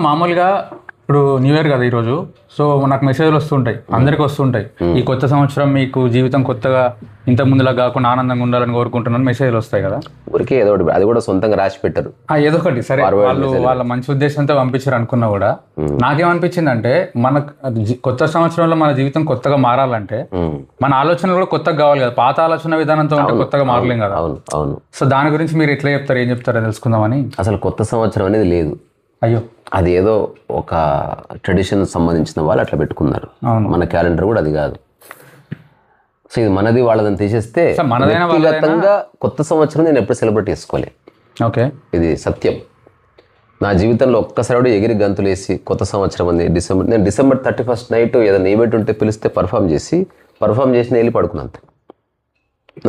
మామూలుగా ఇప్పుడు new year కదా ఈరోజు. సో నాకు మెసేజ్లు వస్తుంటాయి, అందరికి వస్తుంటాయి. ఈ కొత్త సంవత్సరం మీకు జీవితం కొత్తగా ఇంత ముందులా కాకుండా ఆనందంగా ఉండాలని కోరుకుంటున్నాను మెసేజ్లు వస్తాయి కదా. ఊరికే ఏదో ఒకటి, అది కూడా సొంతంగా రాసి పెట్టరు. ఏదో ఒకటి సరే, వాళ్ళు వాళ్ళ మంచి ఉద్దేశంతో పంపించారు అనుకున్నా కూడా నాకేమనిపించింది అంటే మన కొత్త సంవత్సరంలో మన జీవితం కొత్తగా మారాలంటే మన ఆలోచనలు కూడా కొత్తగా కావాలి కదా. పాత ఆలోచన విధానంతో ఉంటే కొత్తగా మారలేం కదా. అవును అవును. సో దాని గురించి మీరు ఎట్లా చెప్తారు, ఏం చెప్తారో తెలుసుకుందామని. అసలు కొత్త సంవత్సరం అనేది లేదు. అయ్యో, అది ఏదో ఒక ట్రెడిషన్ సంబంధించిన వాళ్ళు అట్లా పెట్టుకున్నారు. మన క్యాలెండర్ కూడా అది కాదు. సో ఇది మనది వాళ్ళదని తీసేస్తే వ్యక్తిగతంగా కొత్త సంవత్సరం నేను ఎప్పుడు సెలబ్రేట్ చేసుకోలే. ఓకే, ఇది సత్యం. నా జీవితంలో ఒక్కసారి ఎగిరి గంతులేసి కొత్త సంవత్సరం అని నేను డిసెంబర్ 31 నైట్ ఏదైనా ఈవెంట్ ఉంటే పిలిస్తే పర్ఫామ్ చేసి వెళ్ళి పడుకున్నంత.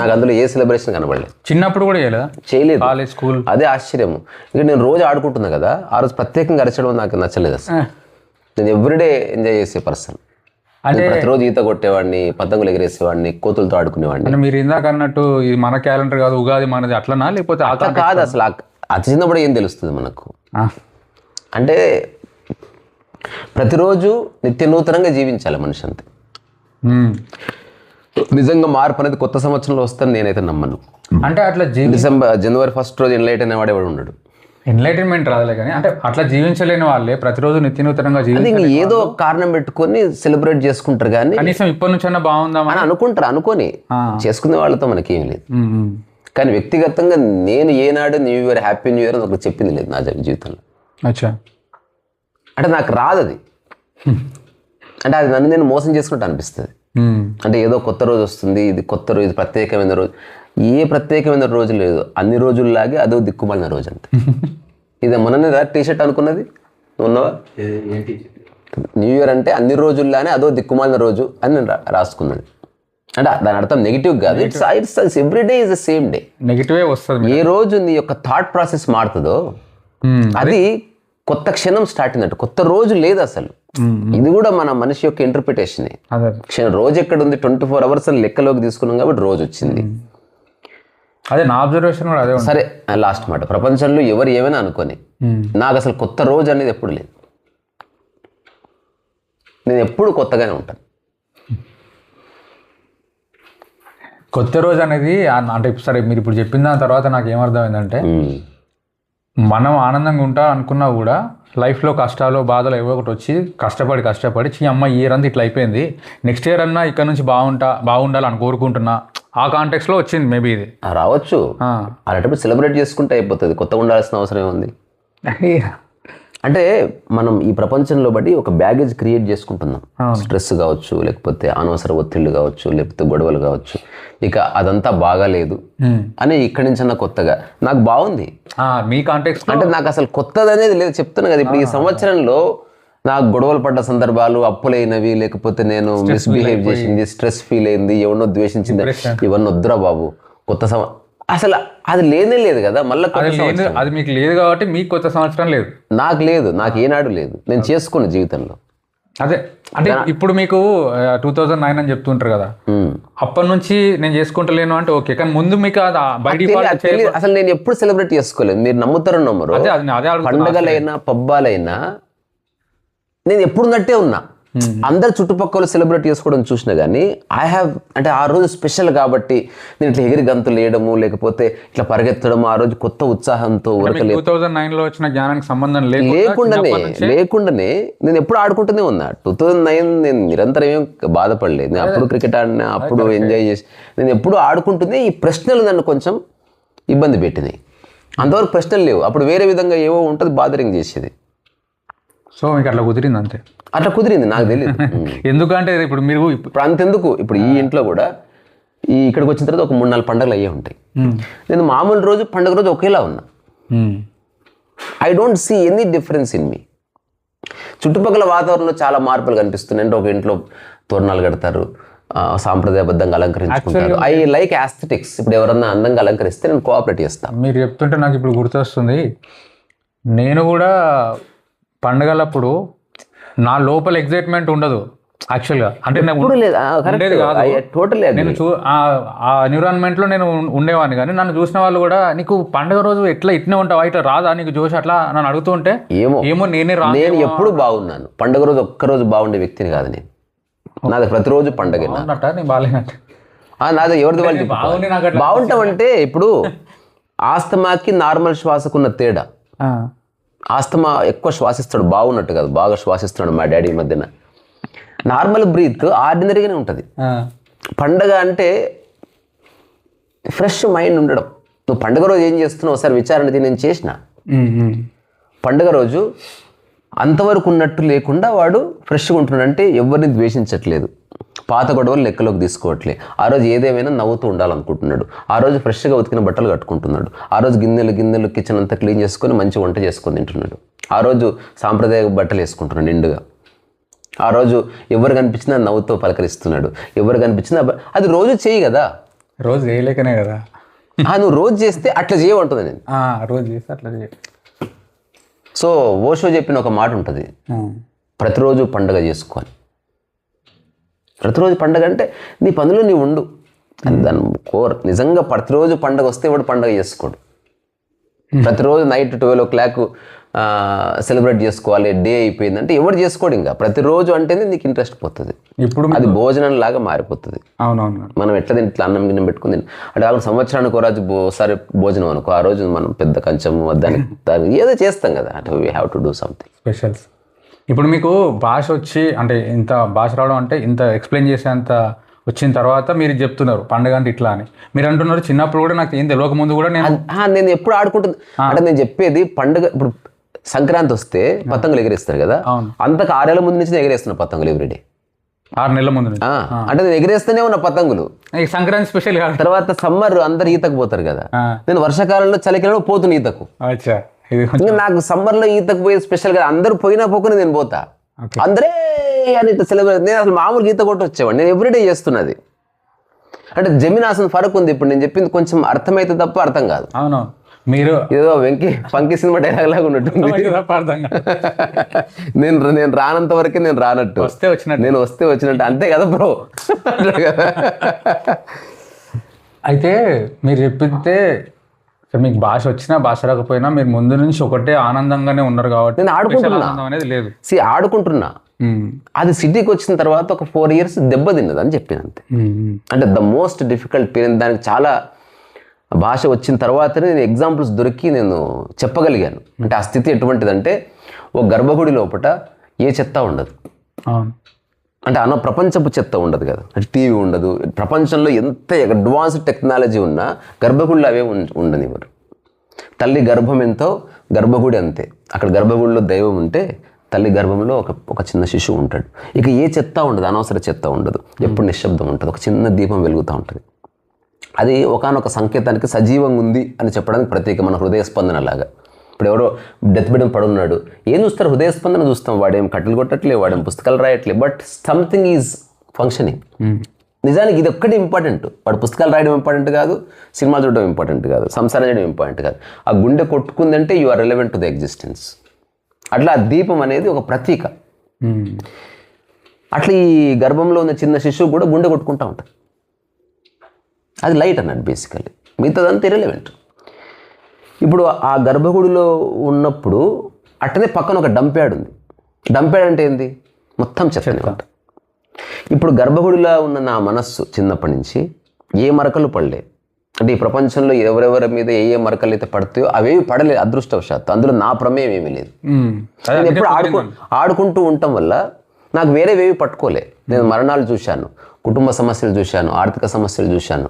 నాకు అందులో ఏ సెలబ్రేషన్ కనబడలేదు. చిన్నప్పుడు కూడా చేయలేదు, కాలేజ్ స్కూల్. అదే ఆశ్చర్యము. ఇక నేను రోజు ఆడుకుంటున్నా కదా, ఆ రోజు ప్రత్యేకంగా అరచడం నాకు నచ్చలేదు అసలు. నేను ఎవ్రీడే ఎంజాయ్ చేసే పర్సన్. అంటే ప్రతిరోజు ఈత కొట్టేవాడిని, పతంగులు ఎగిరేసేవాడిని, కోతులతో ఆడుకునేవాడిని. మీరు ఇందాక అన్నట్టు ఇది మన క్యాలెండర్ కాదు, ఉగాది మనది అట్లనా, లేకపోతే అట్లా కాదు. అసలు అది చిన్నప్పుడు ఏం తెలుస్తుంది మనకు అంటే ప్రతిరోజు నిత్య నూతనంగా జీవించాలి మనిషి అంతే. నిజంగా మార్పు అనేది కొత్త సంవత్సరంలో వస్తాను నేనైతే నమ్మను. అంటే అట్లా జనవరి 1 రోజు ఎన్లైట్ అనేవాడు ఎవడు ఉండడు. ఎన్లైటన్మెంట్ రాదులే కానీ అంటే అట్లా జీవించలేని వాళ్ళే ప్రతిరోజు నిత్యనూతనంగా జీవించాలి. ఏదో కారణం పెట్టుకొని సెలబ్రేట్ చేసుకుంటారు కానీ కనీసం ఇప్పటి నుంచైనా బాగుందామని అని అనుకుంటారు. అనుకొని చేసుకునే వాళ్ళతో మనకేం లేదు. కానీ వ్యక్తిగతంగా నేను ఏనాడు new year, happy new year అని ఒకటి చెప్పింది లేదు నా జీవితంలో. అచ్చా, అంటే నాకు రాదు అది. అంటే అది నన్ను నేను మోసం చేసుకుంటూ అనిపిస్తుంది. అంటే ఏదో కొత్త రోజు వస్తుంది, ఇది కొత్త రోజు, ఇది ప్రత్యేకమైన రోజు. ఏ ప్రత్యేకమైన రోజు లేదు. అన్ని రోజుల్లాగే అదో దిక్కుమాలిన రోజు అంతే. ఇది మొన్ననే టీషర్ట్ అనుకున్నది ఉన్నావా? న్యూ ఇయర్ అంటే అన్ని రోజుల్లానే అదో దిక్కుమాలిన రోజు అని నేను రాసుకున్నది. అంటే దాని అర్థం నెగిటివ్ కాదు. It's every day is the same day. నెగిటివే వస్తుంది. ఏ రోజు నీ యొక్క థాట్ ప్రాసెస్ మారుతుందో అది కొత్త క్షణం స్టార్ట్ అయినట్టు. కొత్త రోజు లేదు అసలు. ఇది కూడా మన మనిషి యొక్క ఇంటర్ప్రిటేషన్. రోజు ఎక్కడ ఉంది, 24 hours అని లెక్కలోకి తీసుకున్నాం కాబట్టి రోజు వచ్చింది. అదే నా అబ్జర్వేషన్ కూడా అదే. సరే, లాస్ట్ మాట, ప్రపంచంలో ఎవరు ఏమైనా అనుకోని నాకు అసలు కొత్త రోజు అనేది ఎప్పుడు లేదు. నేను ఎప్పుడు కొత్తగానే ఉంటాను. కొత్త రోజు అనేది అంటే సరే మీరు ఇప్పుడు చెప్పిన దాని తర్వాత నాకు ఏమర్థమైందంటే మనం ఆనందంగా ఉంటా అనుకున్నా కూడా లైఫ్లో కష్టాలు బాధలు ఏవో ఒకటి వచ్చి కష్టపడి అమ్మ ఈ ఇయర్ అంతా ఇట్లా అయిపోయింది, నెక్స్ట్ ఇయర్ అన్నా ఇక్కడ నుంచి బాగుండాలని కోరుకుంటున్నా. ఆ కాంటెక్స్లో వచ్చింది మేబీ ఇది. రావచ్చు. అలాంటప్పుడు సెలబ్రేట్ చేసుకుంటే అయిపోతుంది. కొత్తగా ఉండాల్సిన అవసరం ఏముంది? అంటే మనం ఈ ప్రపంచంలో బట్టి ఒక బ్యాగేజ్ క్రియేట్ చేసుకుంటున్నాం. స్ట్రెస్ కావచ్చు, లేకపోతే అనవసర ఒత్తిళ్లు కావచ్చు, లేకపోతే గొడవలు కావచ్చు. ఇక అదంతా బాగాలేదు అని ఇక్కడి నుంచి కొత్తగా నాకు బాగుంది. మీ కాంటెక్స్ట్ అంటే నాకు అసలు కొత్తది అనేది లేదు. చెప్తున్నా కదా, ఇప్పుడు ఈ సంవత్సరంలో నాకు గొడవలు పడ్డ సందర్భాలు, అప్పులైనవి, లేకపోతే నేను మిస్బిహేవ్ చేసింది, స్ట్రెస్ ఫీల్ అయింది, ఎవరినో ద్వేషించింది, ఇవన్నీ వద్దురా బాబు. కొత్త అసలు అది లేనే లేదు కదా. మళ్ళీ అది మీకు లేదు కాబట్టి మీకు కొత్త సంవత్సరం లేదు. నాకు లేదు, నాకు ఏనాడు లేదు. నేను చేసుకున్న జీవితంలో అదే. అంటే ఇప్పుడు మీకు 2009 అని చెప్తుంటారు కదా, అప్పటి నుంచి నేను చేసుకుంటలేను అంటే ఓకే. కానీ ముందు మీకు అసలు నేను ఎప్పుడు సెలబ్రేట్ చేసుకోలేదు. మీరు నమ్ముతారో నమ్మరు, పండుగలైనా పబ్బాలైనా నేను ఎప్పుడు ఉన్నట్టే ఉన్నా. అందరు చుట్టుపక్కల సెలబ్రేట్ చేసుకోవడం చూసినా కానీ అంటే ఆ రోజు స్పెషల్ కాబట్టి నేను ఇట్లా ఎగిరి గంతులు వేయడము, లేకపోతే ఇట్లా పరిగెత్తడం, ఆ రోజు కొత్త ఉత్సాహంతో 2009లో వచ్చిన జ్ఞానానికి సంబంధం లేకుండానే నేను ఎప్పుడు ఆడుకుంటూనే ఉన్నా. 2009 నేను నిరంతరం ఏం బాధపడలేదు. నేను అప్పుడు క్రికెట్ ఆడినా, అప్పుడు ఎంజాయ్ చేసి నేను ఎప్పుడు ఆడుకుంటూనే. ఈ ప్రశ్నలు నన్ను కొంచెం ఇబ్బంది పెట్టినాయి. అంతవరకు ప్రశ్నలు లేవు. అప్పుడు వేరే విధంగా ఏవో ఉంటుంది, బాదరింగ్ చేసేది. సో మీకు అట్లా కుదిరింది అంతే. అట్లా కుదిరింది, నాకు తెలియదు. ఎందుకంటే ఇప్పుడు మీరు ఇప్పుడు అంతెందుకు, ఇప్పుడు ఈ ఇంట్లో కూడా ఇక్కడికి వచ్చిన తర్వాత ఒక 3-4 పండుగలు అయ్యే ఉంటాయి. నేను మామూలు రోజు పండుగ రోజు ఒకేలా ఉన్నా. I don't see any difference in me. చుట్టుపక్కల వాతావరణంలో చాలా మార్పులు కనిపిస్తున్నాయి. అంటే ఒక ఇంట్లో తోరణాలు కడతారు, సాంప్రదాయబద్ధంగా అలంకరించుకుంటారు. I like aesthetics. ఇప్పుడు ఎవరన్నా అందంగా అలంకరిస్తే నేను కోఆపరేట్ చేస్తాను. మీరు చెప్తుంటే నాకు ఇప్పుడు గుర్తొస్తుంది, నేను కూడా పండుగలప్పుడు నా లోపల ఎగ్జైట్మెంట్ ఉండదు. యాక్చువల్గా అంటే నాకు ఇప్పుడు లేదు ఉండేది కాదు. టోటలీ నేను ఆ ఎన్విరాన్మెంట్ లో నేను ఉండేవాడిని, కానీ నన్ను చూసిన వాళ్ళు కూడా నీకు పండుగ రోజు ఇట్నే ఉంటావా, ఇట్లా రాదా నీకు జోష్ అట్లా నన్ను అడుగుతూ ఉంటే ఏమో నేనే రా, నేను ఎప్పుడు బాగున్నాను. పండుగ రోజు ఒక్కరోజు బాగుండే వ్యక్తిని కాదు నేను. నాది ప్రతిరోజు పండుగ. బాగున్నట్ట నేను బాగాలేనట్ట. నాది ఎవరిది వాళ్ళు బాగుంటామంటే ఇప్పుడు ఆస్తమాకి నార్మల్ శ్వాసకున్న తేడా. ఆస్తమా ఎక్కువ శ్వాసిస్తాడు, బాగున్నట్టు కాదు, బాగా శ్వాసిస్తున్నాడు మా డాడీ మధ్యన. నార్మల్ బ్రీత్ ఆర్డినరీగానే ఉంటుంది. పండగ అంటే ఫ్రెష్ మైండ్ ఉండడం. నువ్వు పండుగ రోజు ఏం చేస్తున్నావు ఒకసారి విచారణ నేను చేసిన. పండుగ రోజు అంతవరకు ఉన్నట్టు లేకుండా వాడు ఫ్రెష్గా ఉంటున్నాడు. అంటే ఎవరిని ద్వేషించట్లేదు, పాత గొడవలు లెక్కలోకి తీసుకోవట్లే. ఆ రోజు ఏదేమైనా నవ్వుతూ ఉండాలనుకుంటున్నాడు. ఆ రోజు ఫ్రెష్గా ఉతికిన బట్టలు కట్టుకుంటున్నాడు. ఆ రోజు గిన్నెలు కిచెన్ అంతా క్లీన్ చేసుకొని మంచి వంట చేసుకొని తింటున్నాడు. ఆ రోజు సాంప్రదాయ బట్టలు వేసుకుంటున్నాడు నిండుగా. ఆ రోజు ఎవరు కనిపించినా నవ్వుతో పలకరిస్తున్నాడు. ఎవరు కనిపించినా అది రోజు చేయి కదా, రోజు చేయలేకనే కదా. నువ్వు రోజు చేస్తే అట్లా చేయమంటుంది నేను. రోజు చేస్తే అట్లా చేయ. సో ఓషో చెప్పిన ఒక మాట ఉంటుంది, ప్రతిరోజు పండుగ చేసుకోవాలి. ప్రతిరోజు పండుగ అంటే నీ పనులు నీ ఉండు అని దాని కోర్. నిజంగా ప్రతిరోజు పండుగ వస్తే వాడు పండుగ చేసుకోడు. ప్రతిరోజు నైట్ 12 o'clock సెలబ్రేట్ చేసుకోవాలి, డే అయిపోయిందంటే ఎవరు చేసుకోడు. ఇంకా ప్రతిరోజు అంటేనే నీకు ఇంట్రెస్ట్ పోతుంది. ఇప్పుడు అది భోజనం లాగా మారిపోతుంది. అవునవును. మనం ఎట్లా ఇట్లా అన్నం గిన్నె పెట్టుకుని అంటే ఆ సంవత్సరానికి ఒక రోజు ఒకసారి భోజనం అనుకో, ఆ రోజు మనం పెద్ద కంచము దానికి ఏదో చేస్తాం కదా. అంటే we have to do something specials. ఇప్పుడు మీకు భాష వచ్చి అంటే ఇంత భాష రావడం అంటే ఇంత ఎక్స్ప్లెయిన్ చేసేంత వచ్చిన తర్వాత మీరు చెప్తున్నారు పండుగ అంటే ఇట్లా అని. మీరు అంటున్నారు చిన్నప్పుడు కూడా నాకు ఏం తెలియక ముందు కూడా నేను ఎప్పుడు ఆడుకుంటుంది అంటే నేను చెప్పేది పండుగ. ఇప్పుడు సంక్రాంతి వస్తే పతంగులు ఎగరేస్తారు కదా, అంతకు 6 ఏళ్ల ముందు నుంచి ఎగరేస్తున్నా పతంగులు ఎవ్రీడే. 6 నెలల ముందు అంటే నేను ఎగరేస్తూనే ఉన్న పతంగులు. సంక్రాంతి స్పెషల్ కాదు. తర్వాత సమ్మర్ అందరు ఈతకు పోతారు కదా, నేను వర్షాకాలంలో చలికాలంలో పోతున్నా ఈతకు. నాకు సమ్మర్ లో ఈతకు పోయే స్పెషల్ కదా, అందరూ పోయినా పోకుని నేను పోతా. అందరే అని సెలబ్రేట్. నేను అసలు మామూలుగా ఈత కొట్టి వచ్చేవాడిని. నేను ఎవ్రీడే చేస్తున్నది. అంటే జమీనాసన్ ఫరక్ ఉంది. ఇప్పుడు నేను చెప్పింది కొంచెం అర్థమైతే తప్ప అర్థం కాదు. అవును, మీరు ఏదో పంకి సినిమా డైలాగ్ లాగా ఉన్నట్టుంది. నేను రానంత వరకే నేను రానట్టు, నేను వస్తే వచ్చినట్టు అంతే కదా బ్రో. అయితే మీరు చెప్పితే మీకు భాష వచ్చినా భాష రాకపోయినా మీరు ముందు నుంచి ఒకటే ఆనందంగానే ఉన్నారు కాబట్టి నేను ఆడుకుంటున్నా అనేది లేదు. ఆడుకుంటున్నా. అది సిటీకి వచ్చిన తర్వాత ఒక 4 years దెబ్బతిన్నది అని చెప్పాను అంతే. అంటే ద మోస్ట్ డిఫికల్ట్ పీరియడ్. దానికి చాలా భాష వచ్చిన తర్వాతనే నేను ఎగ్జాంపుల్స్ దొరికి నేను చెప్పగలిగాను. అంటే ఆ స్థితి ఎటువంటిదంటే ఒక గర్భగుడి లోపల ఏ చెత్త ఉండదు. అంటే ప్రపంచపు చెత్త ఉండదు కదా. అంటే టీవీ ఉండదు. ప్రపంచంలో ఎంత అడ్వాన్స్డ్ టెక్నాలజీ ఉన్నా గర్భగుడిలో అవే ఉండనివ్వరు. తల్లి గర్భం ఎంతో గర్భగుడి అంతే. అక్కడ గర్భగుడిలో దైవం ఉంటే తల్లి గర్భంలో ఒక చిన్న శిశువు ఉంటాడు. ఇక ఏ చెత్త ఉండదు, అనవసర చెత్త ఉండదు. ఎప్పుడు నిశ్శబ్దం ఉంటుంది. ఒక చిన్న దీపం వెలుగుతూ ఉంటుంది. అది ఒకానొక సంకేతానికి సజీవంగా ఉంది అని చెప్పడానికి ప్రత్యేక. మన హృదయ స్పందన లాగా. ఇప్పుడు ఎవరో డెత్ బెడ్ పడున్నాడు, ఏం చూస్తారు? హృదయ స్పందన చూస్తాం. వాడేం కట్టెలు కొట్టట్లే, వాడేం పుస్తకాలు రాయట్లే, బట్ సంథింగ్ ఈజ్ ఫంక్షనింగ్. నిజానికి ఇది ఒక్కటి ఇంపార్టెంట్. వాడు పుస్తకాలు రాయడం ఇంపార్టెంట్ కాదు, సినిమా చూడడం ఇంపార్టెంట్ కాదు, సంసారం చేయడం ఇంపార్టెంట్ కాదు. ఆ గుండె కొట్టుకుందంటే you are relevant to the existence. అట్లా ఆ దీపం అనేది ఒక ప్రతీక. అట్లా ఈ గర్భంలో ఉన్న చిన్న శిశువు కూడా గుండె కొట్టుకుంటూ ఉంటుంది. అది లైట్ అన్నట్టు బేసికల్లీ. మిగతాదంతా ఇర్రెలెవెంట్. ఇప్పుడు ఆ గర్భగుడిలో ఉన్నప్పుడు అట్టనే పక్కన ఒక డంప్యాడ్ ఉంది. డంప్యాడ్ అంటే ఏంది? మొత్తం చెత్త. ఇప్పుడు గర్భగుడిలో ఉన్న నా మనస్సు చిన్నప్పటి నుంచి ఏ మరకలు పడలే. అంటే ఈ ప్రపంచంలో ఎవరెవరి మీద ఏ మరకలు అయితే పడతాయో అవేవి పడలేదు అదృష్టవశాత్తు. అందులో నా ప్రమేయం ఏమీ లేదు. నేను ఎప్పుడు ఆడుకుంటూ ఉండటం వల్ల నాకు వేరేవేవి పట్టుకోలే. నేను మరణాలు చూశాను, కుటుంబ సమస్యలు చూశాను, ఆర్థిక సమస్యలు చూశాను,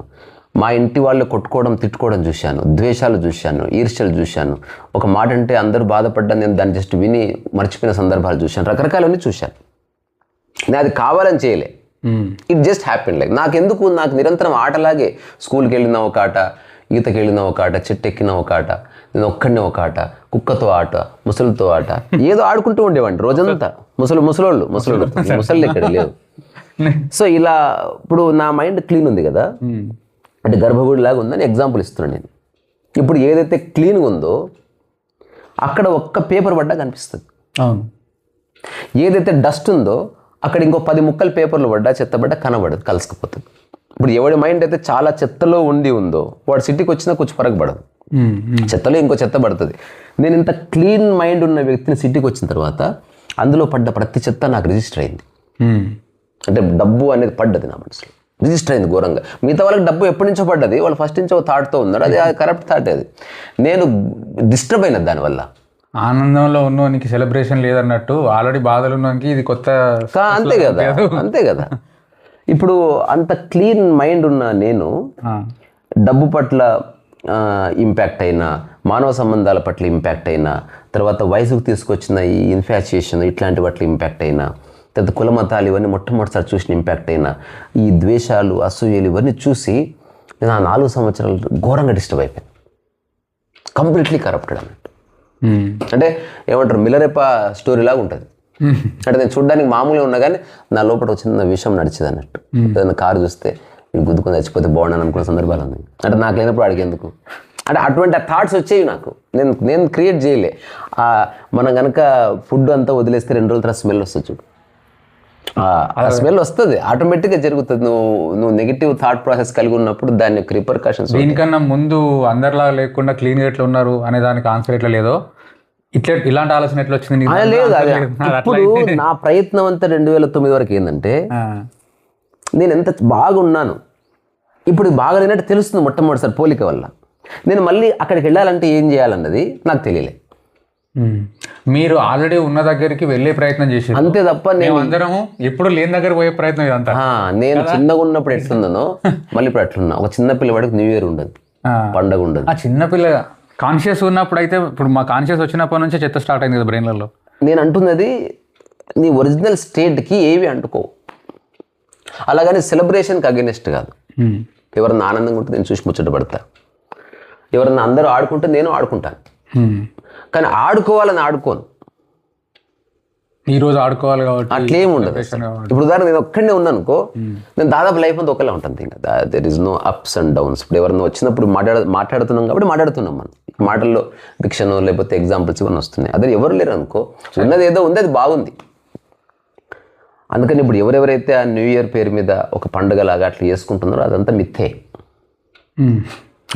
మా ఇంటి వాళ్ళు కొట్టుకోవడం తిట్టుకోవడం చూశాను, ద్వేషాలు చూశాను, ఈర్ష్యలు చూశాను. ఒక మాట అంటే అందరూ బాధపడ్డా నేను దాన్ని జస్ట్ విని మర్చిపోయిన సందర్భాలు చూశాను. రకరకాలన్నీ చూశాను. నేను అది కావాలని చేయలే. It just happen. లైక్ నాకు నిరంతరం ఆటలాగే. స్కూల్కి వెళ్ళిన ఒక ఆట, ఈతకి వెళ్ళిన ఒక ఆట, చెట్టు ఎక్కిన ఒక ఆట, నేను ఒక్కడిని ఒక ఆట, కుక్కతో ఆట, ముసలితో ఆట, ఏదో ఆడుకుంటూ ఉండేవాడిని రోజంతా. ముసలోళ్ళు ముసళ్ళు ఇక్కడ లేవు. సో ఇలా ఇప్పుడు నా మైండ్ క్లీన్ ఉంది కదా, అంటే గర్భగుడి లాగా ఉందని ఎగ్జాంపుల్ ఇస్తున్నాను నేను. ఇప్పుడు ఏదైతే క్లీన్గా ఉందో అక్కడ ఒక్క పేపర్ పడ్డా కనిపిస్తుంది. ఏదైతే డస్ట్ ఉందో అక్కడ ఇంకో 10 ముక్కలు పేపర్లు పడ్డా చెత్తబడ్డా కనబడదు, కలుసుకుపోతుంది. ఇప్పుడు ఎవడి మైండ్ అయితే చాలా చెత్తలో ఉందో వాడు సిటీకి వచ్చినా కొంచెం ఫరక్ పడదు, చెత్తలో ఇంకో చెత్త పడుతుంది. నేను ఇంత క్లీన్ మైండ్ ఉన్న వ్యక్తిని సిటీకి వచ్చిన తర్వాత అందులో పడ్డ ప్రతి చెత్త నాకు రిజిస్టర్ అయింది. అంటే డబ్బు అనేది పడ్డది నా మనసులో, రిజిస్టర్ అయింది ఘోరంగా. మిగతా వాళ్ళకి డబ్బు ఎప్పటి నుంచో పడ్డది, వాళ్ళు ఫస్ట్ నుంచో థాట్తో ఉన్నారు, అది కరెక్ట్ థాట్. అది నేను డిస్టర్బ్ అయినది దానివల్ల. ఆనందంలో ఉన్నోనికి సెలబ్రేషన్ లేదన్నట్టు ఆల్రెడీ బాధలు ఉన్నోనికి ఇది కొత్త. అంతే కదా, అంతే కదా. ఇప్పుడు అంత క్లీన్ మైండ్ ఉన్న నేను డబ్బు పట్ల ఇంపాక్ట్ అయినా, మానవ సంబంధాల పట్ల ఇంపాక్ట్ అయినా, తర్వాత వయసుకు తీసుకొచ్చిన ఈ ఇన్ఫాచ్యుయేషన్ ఇట్లాంటి పట్ల ఇంపాక్ట్ అయినా, తర్వాత కుల మతాలు ఇవన్నీ మొట్టమొదటిసారి చూసిన ఇంపాక్ట్ అయినా, ఈ ద్వేషాలు అసూయలు ఇవన్నీ చూసి నేను ఆ 4 సంవత్సరాలు ఘోరంగా డిస్టర్బ్ అయిపోయాను, కంప్లీట్లీ కరప్టెడ్ అన్నట్టు. అంటే ఏమంటారు, మిలరేప స్టోరీ లాగా ఉంటుంది. అంటే నేను చూడడానికి మామూలుగా ఉన్నా కానీ నా లోపల ఒక చిన్న విషయం నడిచేది అన్నట్టు. ఏదైనా కారు చూస్తే ఇది గుద్దుకొని చచ్చిపోతే బాగుండని అనుకున్న సందర్భాలు ఉన్నాయి. అంటే నాకు లేనప్పుడు అడిగేందుకు, అంటే అటువంటి థాట్స్ వచ్చేవి నాకు. నేను క్రియేట్ చేయలే. మనం కనుక ఫుడ్ అంతా వదిలేస్తే 2 రోజుల తర్వాత స్మెల్ వస్తుంది చూడు, ఆ స్మెల్ వస్తుంది, ఆటోమేటిక్గా జరుగుతుంది. నువ్వు నెగిటివ్ థాట్ ప్రాసెస్ కలిగి ఉన్నప్పుడు దాని యొక్క రిపర్కషన్స్. దీనికన్నా ముందు అందరిలా లేకుండా క్లీన్గా ఎట్లా ఉన్నారు అనే దానికి ఆన్సర్ ఎట్లా లేదో ఇలాంటి ఆలోచన ఎట్లా వచ్చింది? లేదు, ఇప్పుడు నా ప్రయత్నం అంతా 2009 వరకు ఏంటంటే నేను ఎంత బాగున్నాను, ఇప్పుడు బాగా లేనట్టు తెలుస్తుంది మొట్టమొదటిసారి పోలిక వల్ల. నేను మళ్ళీ అక్కడికి వెళ్ళాలంటే ఏం చేయాలన్నది నాకు తెలియలే. మీరు ఆల్రెడీ ఉన్న దగ్గరికి వెళ్ళే ప్రయత్నం చేసి అంతే తప్ప నేను అందరము ఎప్పుడు లేని దగ్గర పోయే ప్రయత్నం ఇదంతా. నేను చిన్నగా ఉన్నప్పుడు ఎట్లున్నానో మళ్ళీ ఇప్పుడు అట్లున్నా. ఒక చిన్న పిల్లవాడికి న్యూ ఇయర్ ఉండదు, పండగ ఉండదు. ఆ చిన్నపిల్ల కాన్షియస్ ఉన్నప్పుడు అయితే, ఇప్పుడు మా కాన్షియస్ వచ్చినప్పటి నుంచే చెత్త స్టార్ట్ అయింది కదా బ్రెయిన్లలో. నేను అంటున్నది నీ ఒరిజినల్ స్టేట్కి ఏవి అంటుకో, అలాగని సెలబ్రేషన్కి అగెనిస్ట్ కాదు. ఎవరన్నా ఆనందంగా ఉంటే నేను చూసి ముచ్చట పడతా, ఎవరన్నా అందరూ ఆడుకుంటే నేను ఆడుకుంటాను, కానీ ఆడుకోవాలని ఆడుకోను. ఈ రోజు ఆడుకోవాలి కాబట్టి అట్లేం ఉండదు. ఇప్పుడు ఉదాహరణ నేను ఒక్కడే ఉన్నాను అనుకో, నేను దాదాపు లైఫ్ అంతా ఒకేలా ఉంటుంది. ఇంకా there is no ups and downs. ఇప్పుడు ఎవరైనా వచ్చినప్పుడు మాట్లాడుతున్నాం కాబట్టి మాట్లాడుతున్నాం. మనం మాటల్లో డిక్షన్ లేకపోతే ఎగ్జాంపుల్స్ ఇవన్నీ వస్తున్నాయి. అదే ఎవరు లేరు అనుకో, ఉన్నది ఏదో ఉంది, అది బాగుంది. అందుకని ఇప్పుడు ఎవరెవరైతే ఆ న్యూ ఇయర్ పేరు మీద ఒక పండుగలాగా అట్లా చేసుకుంటున్నారో అదంతా మిథ్యే.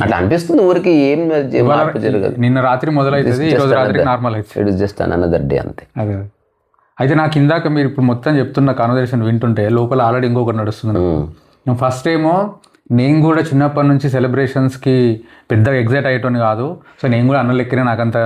అట్లా అనిపిస్తుంది ఊరికి, ఏం మార్పు జరగదు. నిన్న రాత్రి మొదలైతుంది, ఈ రోజు రాత్రి నార్మల్ అవుతుంది. It is just another day అంతే. అదే అయితే నాకు ఇందాక మీరు ఇప్పుడు మొత్తం చెప్తున్న కాన్వర్సేషన్ వింటుంటే లోపల ఆల్రెడీ ఇంకొకటి నడుస్తుంది. ఫస్ట్ ఏమో నేను కూడా చిన్నప్పటి నుంచి సెలబ్రేషన్స్కి పెద్దగా ఎగ్జైట్ అయ్యేటోని కాదు, సో నేను కూడా అన్న లెక్కనే నాకంత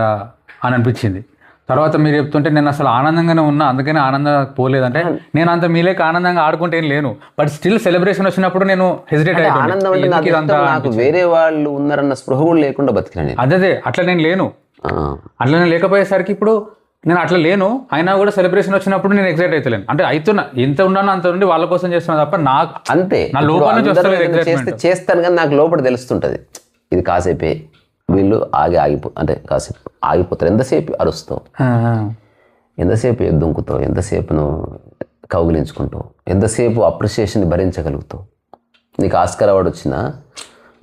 అని అనిపించింది. తర్వాత మీరు చెప్తుంటే నేను అసలు ఆనందంగానే ఉన్నా, అందుకనే ఆనందంగా పోలేదంటే నేను అంత మీలేక ఆనందంగా ఆడుకుంటే ఏం లేను, బట్ స్టిల్ సెలబ్రేషన్ వచ్చినప్పుడు నేను హెసిటేట్ అయ్యాను. వేరే వాళ్ళు ఉన్నారన్న స్పృహ కూడా లేకుండా బతికినా. అదే అట్లా నేను లేను. అట్లా నేను లేకపోయేసరికి ఇప్పుడు నేను అట్లా లేను, అయినా కూడా సెలబ్రేషన్ వచ్చినప్పుడు నేను ఎగ్జైట్ అవుతలేను. అంటే అవుతున్నా, ఎంత ఉన్నానో అంత నుండి వాళ్ళ కోసం చేస్తున్నా తప్ప నాకు అంతే. నా లోపల నుంచి చేస్తాను కానీ నాకు లోపల తెలుస్తుంటది, ఇది కాసేపే, వీళ్ళు అంటే కాసేపు ఆగిపోతారు. ఎంతసేపు అరుస్తావు, ఎంతసేపు దుంకుతావు, ఎంతసేపు నువ్వు కౌగిలించుకుంటావు, ఎంతసేపు అప్రిషియేషన్ భరించగలుగుతావు. నీకు ఆస్కార్ అవార్డు వచ్చినా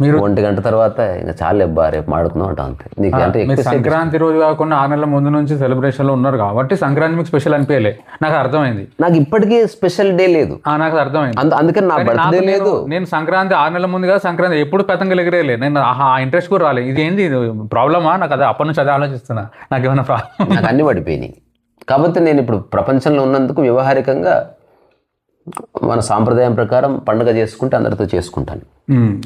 మీరు 1 గంట తర్వాత ఇంకా చాలా రేపు మాడుకుందాం అంటాం అంతే. నీకు అంటే సంక్రాంతి రోజు కాకుండా 6 నెలల ముందు నుంచి సెలబ్రేషన్లో ఉన్నారు కాబట్టి సంక్రాంతి మీకు స్పెషల్ అనిపించలే, నాకు అర్థమైంది. నాకు ఇప్పటికీ స్పెషల్ డే లేదు, నాకు అర్థమైంది. అందుకని నా బర్త్డే లేదు. నేను సంక్రాంతి 6 నెలల ముందు కదా, సంక్రాంతి ఎప్పుడు పతంగులు ఎగిరేయలే, నేను ఆ ఇంట్రెస్ట్ కూడా రాలేదు. ఇది ఏంది ప్రాబ్లమా నాకు? అదే అప్పటి నుంచి అదే ఆలోచిస్తున్నా, నాకు ఏమైనా ప్రాబ్లం? నాకు అన్ని పడిపోయినాయి. కాబట్టి నేను ఇప్పుడు ప్రపంచంలో ఉన్నందుకు వ్యవహారికంగా మన సాంప్రదాయం ప్రకారం పండుగ చేసుకుంటే అందరితో చేసుకుంటాను.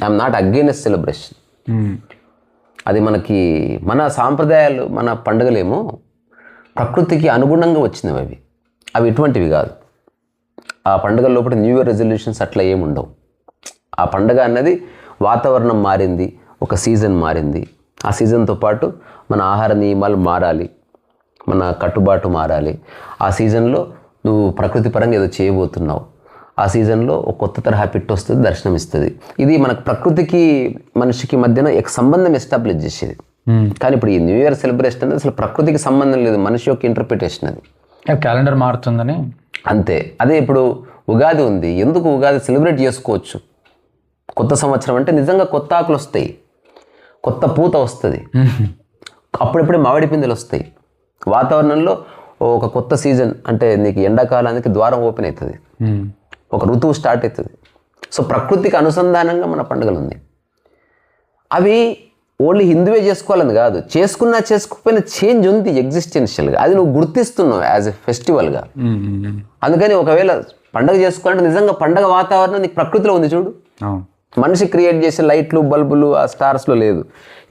I'm not against celebration. అది మనకి మన సాంప్రదాయాలు, మన పండుగలేమో ప్రకృతికి అనుగుణంగా వచ్చినవి. అవి ఇటువంటివి కాదు. ఆ పండుగ లోపల న్యూ ఇయర్ రెజల్యూషన్స్ అట్లా ఏముండవు. ఆ పండుగ అన్నది వాతావరణం మారింది, ఒక సీజన్ మారింది. ఆ సీజన్తో పాటు మన ఆహార నియమాలు మారాలి, మన కట్టుబాటు మారాలి. ఆ సీజన్లో నువ్వు ప్రకృతి పరంగా ఏదో చేయబోతున్నావు, ఆ సీజన్లో ఒక కొత్త తరహా పిట్ వస్తుంది, దర్శనం ఇస్తుంది. ఇది మనకు ప్రకృతికి మనిషికి మధ్యన సంబంధం ఎస్టాబ్లిష్ చేసేది. కానీ ఇప్పుడు ఈ న్యూ ఇయర్ సెలబ్రేషన్ అనేది అసలు ప్రకృతికి సంబంధం లేదు, మనిషి యొక్క ఇంటర్ప్రిటేషన్. అది క్యాలెండర్ మారుతుందని అంతే. అదే ఇప్పుడు ఉగాది ఉంది, ఎందుకు ఉగాది సెలబ్రేట్ చేసుకోవచ్చు. కొత్త సంవత్సరం అంటే నిజంగా కొత్త ఆకులు వస్తాయి, కొత్త పూత వస్తుంది, అప్పుడప్పుడే మామిడి పిందెలు వస్తాయి, వాతావరణంలో ఒక కొత్త సీజన్ అంటే నీకు ఎండాకాలానికి ద్వారం ఓపెన్ అవుతుంది, ఒక ఋతువు స్టార్ట్ అవుతుంది. సో ప్రకృతికి అనుసంధానంగా మన పండుగలు ఉన్నాయి. అవి ఓన్లీ హిందువే చేసుకోవాలని కాదు, చేసుకున్నా చేసుకోకపోయినా చేంజ్ ఉంది ఎగ్జిస్టెన్షియల్గా, అది నువ్వు గుర్తిస్తున్నావు యాజ్ ఎ ఫెస్టివల్గా. అందుకని ఒకవేళ పండగ చేసుకోవాలంటే నిజంగా పండగ వాతావరణం నీకు ప్రకృతిలో ఉంది చూడు. మనిషి క్రియేట్ చేసే లైట్లు బల్బులు ఆ స్టార్స్లో లేదు.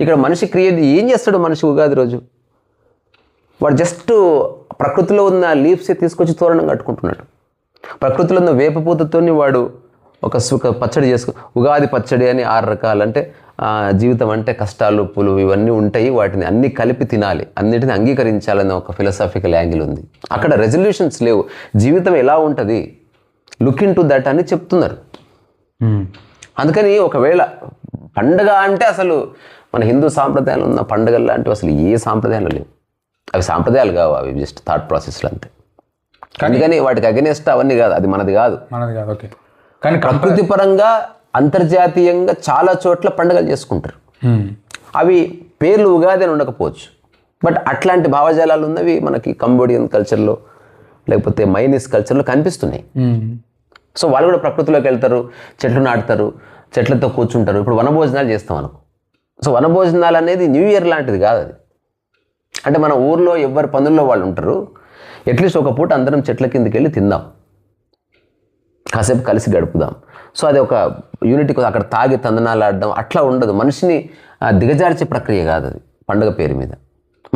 ఇక్కడ మనిషి క్రియేట్ ఏం చేస్తాడు మనిషి ఉగాది రోజు? వాడు జస్ట్ ప్రకృతిలో ఉన్న లీవ్స్ తీసుకొచ్చి తోరణం కట్టుకుంటున్నాడు. ప్రకృతిలో ఉన్న వేపపూతతో వాడు ఒక పచ్చడి ఉగాది పచ్చడి అని 6 రకాలు. అంటే జీవితం అంటే కష్టాలు ఉప్పులు ఇవన్నీ ఉంటాయి, వాటిని అన్ని కలిపి తినాలి, అన్నిటిని అంగీకరించాలనే ఒక ఫిలాసాఫికల్ యాంగిల్ ఉంది. అక్కడ రెజల్యూషన్స్ లేవు, జీవితం ఎలా ఉంటుంది లుక్ ఇన్ టు దట్ అని చెప్తున్నారు. అందుకని ఒకవేళ పండగ అంటే అసలు మన హిందూ సాంప్రదాయాలు ఉన్న పండుగలు లాంటివి అసలు ఏ సాంప్రదాయాలు లేవు. అవి సాంప్రదాయాలు కావు, అవి జస్ట్ థాట్ ప్రాసెస్లు అంతే. అందుకని వాటికి అగెనెస్ట్ అవన్నీ కాదు, అది మనది కాదు. ఓకే. కానీ ప్రకృతి పరంగా అంతర్జాతీయంగా చాలా చోట్ల పండుగలు చేసుకుంటారు. అవి పేర్లు ఉగాది అని ఉండకపోవచ్చు, బట్ అట్లాంటి భావజాలాలు ఉన్నవి మనకి కంబోడియన్ కల్చర్లో లేకపోతే మైనీస్ కల్చర్లో కనిపిస్తున్నాయి. సో వాళ్ళు కూడా ప్రకృతిలోకి వెళ్తారు, చెట్లు నాటుతారు, చెట్లతో కూర్చుంటారు. ఇప్పుడు వనభోజనాలు చేస్తాం అనుకో. సో వనభోజనాలు అనేది న్యూ ఇయర్ లాంటిది కాదు అది. అంటే మన ఊర్లో ఎవరి పనుల్లో వాళ్ళు ఉంటారు, అట్లీస్ట్ ఒక పూట అందరం చెట్ల కిందకి వెళ్ళి తిందాం, కాసేపు కలిసి గడుపుదాం. సో అది ఒక యూనిటీ, అక్కడ తాగి తందనాలు ఆడడం అట్లా ఉండదు. మనిషిని దిగజార్చే ప్రక్రియ కాదు అది. పండుగ పేరు మీద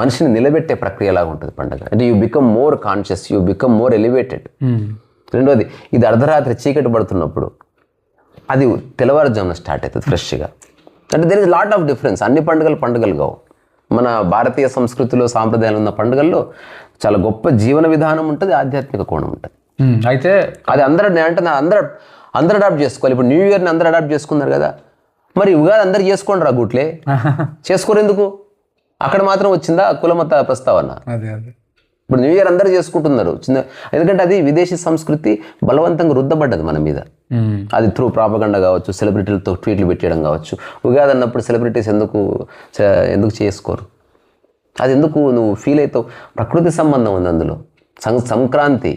మనిషిని నిలబెట్టే ప్రక్రియలాగా ఉంటుంది పండుగ. అంటే you become more conscious, you become more elevated. రెండోది, ఇది అర్ధరాత్రి చీకటి పడుతున్నప్పుడు, అది తెల్లవారుజామున స్టార్ట్ అవుతుంది ఫ్రెష్గా. అంటే there is lot of difference. అన్ని పండుగలు కావు. మన భారతీయ సంస్కృతిలో సాంప్రదాయాలు ఉన్న పండుగల్లో చాలా గొప్ప జీవన విధానం ఉంటుంది, ఆధ్యాత్మిక కోణం ఉంటుంది. అయితే అది అందరూ అడాప్ట్ చేసుకోవాలి. ఇప్పుడు న్యూ ఇయర్ని అందరూ అడాప్ట్ చేసుకున్నారు కదా, మరి ఉగాది అందరు చేసుకోండి రా గుట్లే, చేసుకోరు ఎందుకు? అక్కడ మాత్రం వచ్చిందా కులమత ప్రస్తావన? ఇప్పుడు న్యూ ఇయర్ అందరూ చేసుకుంటున్నారు ఎందుకంటే అది విదేశీ సంస్కృతి బలవంతంగా రుద్దబడ్డది మన మీద. అది త్రూ ప్రాపగండా కావచ్చు, సెలబ్రిటీలతో ట్వీట్లు పెట్టడం కావచ్చు. ఉగాది అన్నప్పుడు సెలబ్రిటీస్ ఎందుకు చేసుకోరు? అది ఎందుకు నువ్వు ఫీల్ అవుతావు? ప్రకృతి సంబంధం ఉంది అందులో. సంక్రాంతి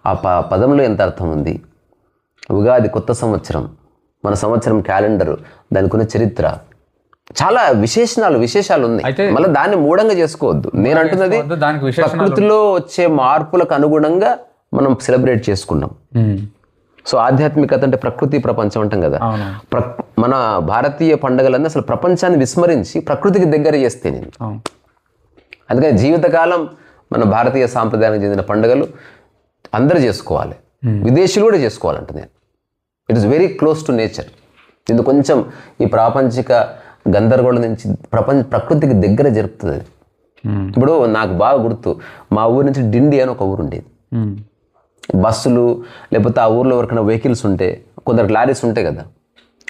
ఆ పదంలో ఎంత అర్థం ఉంది. ఉగాది కొత్త సంవత్సరం, మన సంవత్సరం క్యాలెండరు, దానికి ఉన్న చరిత్ర, చాలా విశేషాలు ఉన్నాయి. మళ్ళీ దాన్ని మూఢంగా చేసుకోవద్దు. నేను అంటున్నది ప్రకృతిలో వచ్చే మార్పులకు అనుగుణంగా మనం సెలబ్రేట్ చేసుకున్నాం. సో ఆధ్యాత్మికత అంటే ప్రకృతి ప్రపంచం అంటాం కదా. మన భారతీయ పండుగలన్నీ అసలు ప్రపంచాన్ని విస్మరించి ప్రకృతికి దగ్గర చేస్తే నేను. అందుకని జీవితకాలం మన భారతీయ సాంప్రదాయానికి చెందిన పండుగలు అందరూ చేసుకోవాలి, విదేశీయులు కూడా చేసుకోవాలంట నేను. It is very close to nature. ఇది కొంచెం ఈ ప్రాపంచిక గందరగోళం నుంచి ప్రకృతికి దగ్గర జరుపుతుంది. ఇప్పుడు నాకు బాగా గుర్తు, మా ఊరి నుంచి డిండి అని ఒక ఊరు ఉండేది. బస్సులు లేకపోతే ఆ ఊర్లో ఎవరికైనా వెహికల్స్ ఉంటే, కొందరు లారీస్ ఉంటాయి కదా,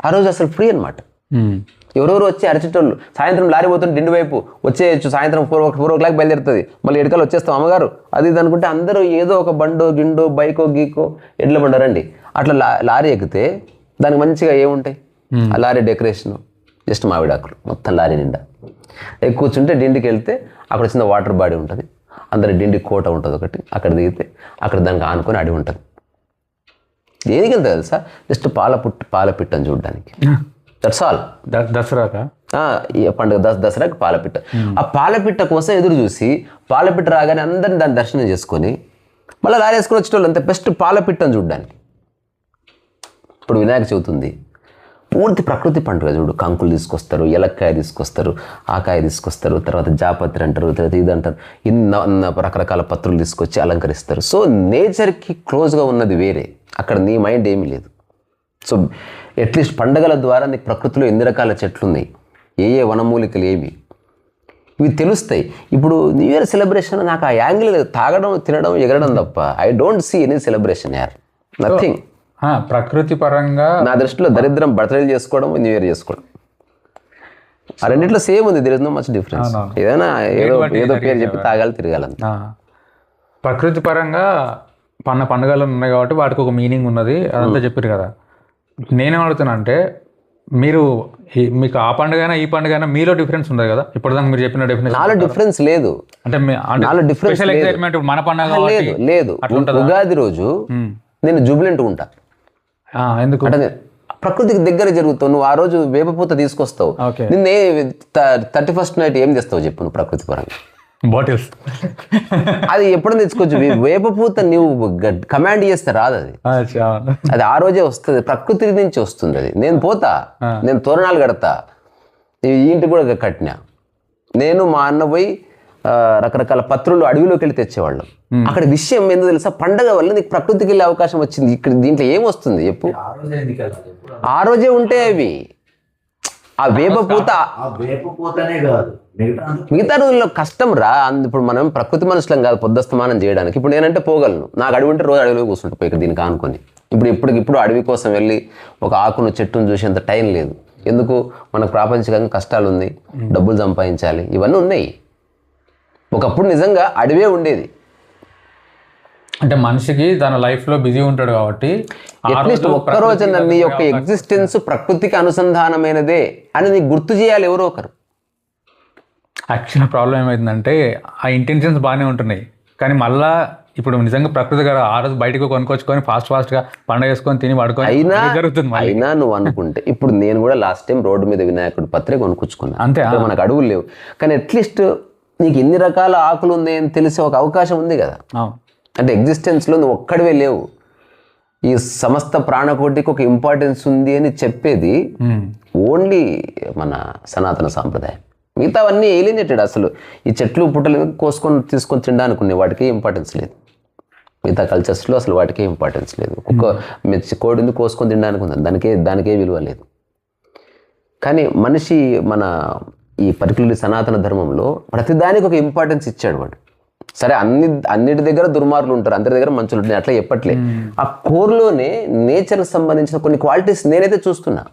ఆ రోజు అసలు ఫ్రీ అనమాట. ఎవరెవరు వచ్చి అరచేటోళ్ళు, సాయంత్రం లారీ పోతుంటే డిండి వైపు వచ్చేయచ్చు, సాయంత్రం 4 o'clock బయలుదేరుతుంది, మళ్ళీ ఎడకలు వచ్చేస్తాం అమ్మగారు అది ఇది అనుకుంటే అందరూ ఏదో ఒక బండో గిండో బైకో గీకో ఎడ్ల బండారండి అట్లా లారీ ఎక్కితే దానికి మంచిగా ఏముంటాయి, ఆ లారీ డెకరేషను జస్ట్ మామిడాకులు మొత్తం లారీ నిండా కూర్చుంటే, డిండికి వెళ్తే అక్కడ చిన్న వాటర్ బాడీ ఉంటుంది, అందరి డిండి కోట ఉంటుంది ఒకటి, అక్కడ దిగితే అక్కడ దానికి ఆనుకొని అడవి ఉంటుంది. దేనికి వెళ్తా తెలుసా? జస్ట్ పాలపిట్ట అని చూడడానికి. That's all. దసరాకా పండుగ దసరాకి పాలపిట్ట. ఆ పాలపిట్ట కోసం ఎదురు చూసి పాలపిట్ట రాగానే అందరిని దాన్ని దర్శనం చేసుకొని మళ్ళీ లారీ వేసుకొని వచ్చేటోళ్ళు అంతే, బెస్ట్ పాలపిట్టని చూడడానికి. ఇప్పుడు వినాయక చవితి ఉంది, పూర్తి ప్రకృతి పండుగ చూడు. కంకులు తీసుకొస్తారు, ఎలక్కాయ తీసుకొస్తారు, ఆకాయ తీసుకొస్తారు, తర్వాత జాపత్రి అంటారు, తర్వాత ఇది అంటారు, ఇన్ని రకరకాల పత్రులు తీసుకొచ్చి అలంకరిస్తారు. సో నేచర్కి క్లోజ్గా ఉన్నది వేరే, అక్కడ నీ మైండ్ ఏమీ లేదు. సో అట్లీస్ట్ పండుగల ద్వారా నీకు ప్రకృతిలో ఎన్ని రకాల చెట్లు ఉన్నాయి, ఏ వనమూలికలు ఏవి, ఇవి తెలుస్తాయి. ఇప్పుడు న్యూ ఇయర్ సెలబ్రేషన్ నాకు ఆ యాంగిల్ తాగడం, తినడం, ఎగరడం తప్ప I don't see any celebration యార్, నథింగ్. ప్రకృతి పరంగా నా దృష్టిలో దరిద్రం బర్త్డే చేసుకోవడం, న్యూ ఇయర్ చేసుకోవడం, ఆ రెండిట్లో సేమ్ ఉంది. There is no much difference. ఏదైనా ఏదో పేరు చెప్పి తాగాలి, తిరగాలంత. ప్రకృతి పరంగా పండుగలు ఉన్నాయి కాబట్టి వాటికి ఒక మీనింగ్ ఉన్నది, అదంతా చెప్పారు కదా. నేనేం అడుగుతున్నా అంటే, మీరు మీకు ఆ పండుగ ఈ పండుగ మీలో డిఫరెన్స్ ఉంది కదా ఇప్పటిదాకా మీరు చెప్పిన డెఫినేషన్. నాలో డిఫరెన్స్ లేదు. అంటే నాలో డిఫరెన్స్ స్పెషల్ ఎక్సైట్మెంట్ మన పండుగ లేదు లేదు. ఉగాది రోజు నేను జూబిలెంట్ ఉంటా. ఎందుకు అంటే ప్రకృతికి దగ్గర జరుగుతావు. నువ్వు ఆ రోజు వేపపూత తీసుకొస్తావు. నిన్నే 31st నైట్ ఏం చేస్తావు చెప్పు నువ్వు ప్రకృతి పరంగా? బాటిల్స్ అది ఎప్పుడైనా తెచ్చుకోవచ్చు. వేపపూత నువ్వు కమాండ్ చేస్తే రాదు అది. అది ఆ రోజే వస్తుంది, ప్రకృతి నుంచి వస్తుంది అది. నేను పోతా, నేను తోరణాలు కడతా, ఈ ఇంటికి కూడా కట్టినా. నేను మా అన్న పోయి రకరకాల పత్రులు అడవిలోకి వెళ్ళి తెచ్చేవాళ్ళం. అక్కడ విషయం ఏందో తెలుసా, పండగ వల్ల నీకు ప్రకృతికి వెళ్ళే అవకాశం వచ్చింది. ఇక్కడ దీంట్లో ఏం వస్తుంది చెప్పు? ఆ రోజే ఉంటే అవి ఆ వేపపూత మిగతా రోజుల్లో కష్టం రా. ఇప్పుడు మనం ప్రకృతి మనుషులం కాదు పొద్దుస్తమానం చేయడానికి. ఇప్పుడు నేనంటే పోగలను, నాకు అడవి ఉంటే రోజు అడవిలో కూర్చుంటే పోయి దీనికి ఆనుకొని. ఇప్పుడు అడవి కోసం వెళ్ళి ఒక ఆకును చెట్టును చూసేంత టైం లేదు. ఎందుకు? మనకు ప్రాపంచికంగా కష్టాలు ఉంది, డబ్బులు సంపాదించాలి, ఇవన్నీ ఉన్నాయి. ఒకప్పుడు నిజంగా అడవే ఉండేది. అంటే మనిషికి తన లైఫ్లో బిజీ ఉంటాడు కాబట్టి అట్లీస్ట్ ఒక్కరోజు నీ యొక్క ఎగ్జిస్టెన్స్ ప్రకృతికి అనుసంధానమైనదే అని నీకు గుర్తు చేయాలి ఎవరో ఒకరు. యాక్చువల్ ప్రాబ్లం ఏమైందంటే ఆ ఇంటెన్షన్స్ బాగానే ఉంటున్నాయి, కానీ మళ్ళా ఇప్పుడు నిజంగా ప్రకృతి గారు ఆ రోజు బయటకు కొనుక్కొచ్చుకొని ఫాస్ట్గా పండుగ వేసుకొని తిని పడుకొని జరుగుతుంది. అయినా నువ్వు అనుకుంటే ఇప్పుడు నేను కూడా లాస్ట్ టైం రోడ్డు మీద వినాయకుడి పత్రిక కొనుక్కొచ్చుకున్నాను. అంతే, మనకు అడవులు లేవు, కానీ అట్లీస్ట్ నీకు ఎన్ని రకాల ఆకులు ఉన్నాయని తెలిసే ఒక అవకాశం ఉంది కదా. అంటే ఎగ్జిస్టెన్స్లో నువ్వు ఒక్కడివే లేవు, ఈ సమస్త ప్రాణకోటికి ఒక ఇంపార్టెన్స్ ఉంది అని చెప్పేది ఓన్లీ మన సనాతన సాంప్రదాయం. మిగతావన్నీ ఏలినేటెడ్. అసలు ఈ చెట్లు పుట్టలు తీసుకొని తినడానికి ఉన్నాయి, వాటికి ఇంపార్టెన్స్ లేదు. మిగతా కల్చర్స్లో అసలు వాటికే ఇంపార్టెన్స్ లేదు. ఒక కోడిని కోసుకొని తినడానికి ఉంది, దానికే విలువ లేదు. కానీ మనిషి మన ఈ పర్టికులర్ సనాతన ధర్మంలో ప్రతిదానికి ఒక ఇంపార్టెన్స్ ఇచ్చాడు వాడు. సరే అన్నిటి దగ్గర దుర్మార్గులు ఉంటారు, అందరి దగ్గర మంచులు ఉంటాయి, అట్లా చెప్పట్లే. ఆ కోర్లోనే నేచర్కి సంబంధించిన కొన్ని క్వాలిటీస్ నేనైతే చూస్తున్నా.